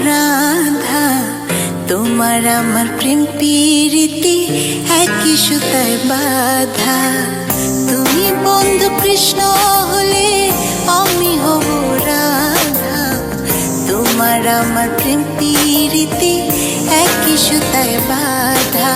রাধা, তোমার আমার প্রেম প্রীতি একই সুতায় বাঁধা। তুমি বন্ধু কৃষ্ণ হলে আমি হব রাধা, তোমার আমার প্রেম প্রীতি একই সুতায় বাঁধা।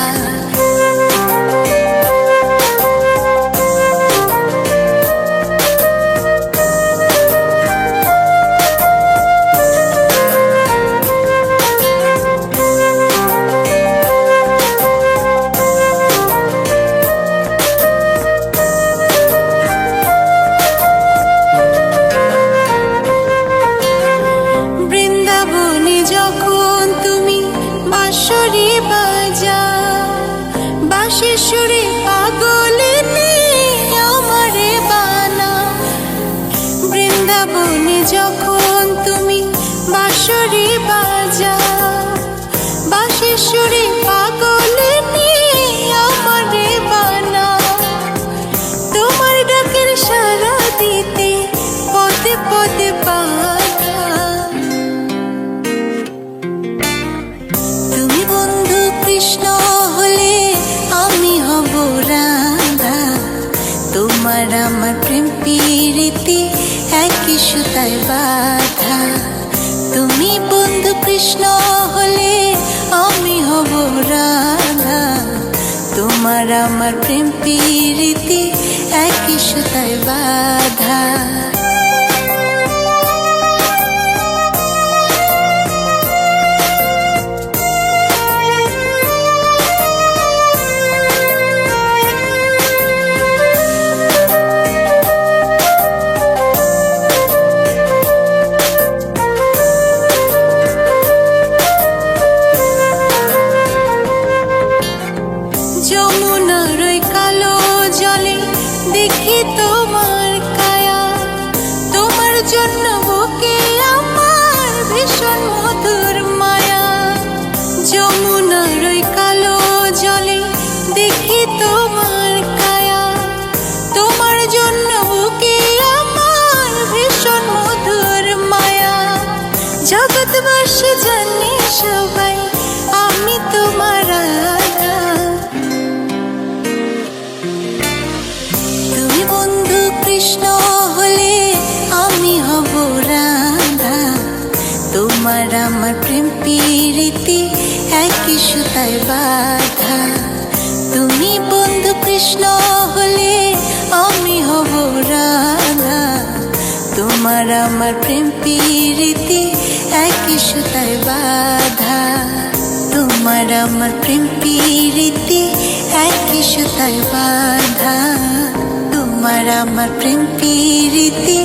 বাঁশির পাগলিনী আমারে বানা, বৃন্দাবনে যখন তুমি বাঁশরি বাজাও, বাঁশির পাগলিনী আমারে বানা। তোমার ডাকের সাড়া দিতে পদে পদে বাধা। তুমি বন্ধু কৃষ্ণ হলে আমি হব রাধা, তোমার আমার প্রেম প্রীতি একই সুতায় বাঁধা। তুমি বন্ধু কৃষ্ণ হলে আমি হব রাধা, তোমার আমার প্রেম প্রীতি একই সুতায় বাঁধা। যমুনার ওই কালো জলে দেখি তোমার কায়া, তোমার জন্য বুকে আমার ভীষণ মধুর মায়া। যমুনার ওই কালো জলে দেখি তোমার কায়া, তোমার জন্য বুকে আমার ভীষণ মধুর মায়া। জগৎবাসী জানে সবাই আমি তোমার রাধা, তুমি বন্ধু কৃষ্ণ হলে আমি হব রাধা, তোমার আমার প্রেম প্রীতি একই সুতায় বাঁধা। তুমি বন্ধু কৃষ্ণ হলে আমি হব রাধা, তোমার আমার প্রেম প্রীতি একই সুতায় বাঁধা। তোমার আমার প্রেম প্রীতি একই সুতায় বাঁধা, তোমার আমার প্রেম প্রীতি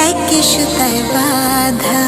একই সুতায় বাঁধা।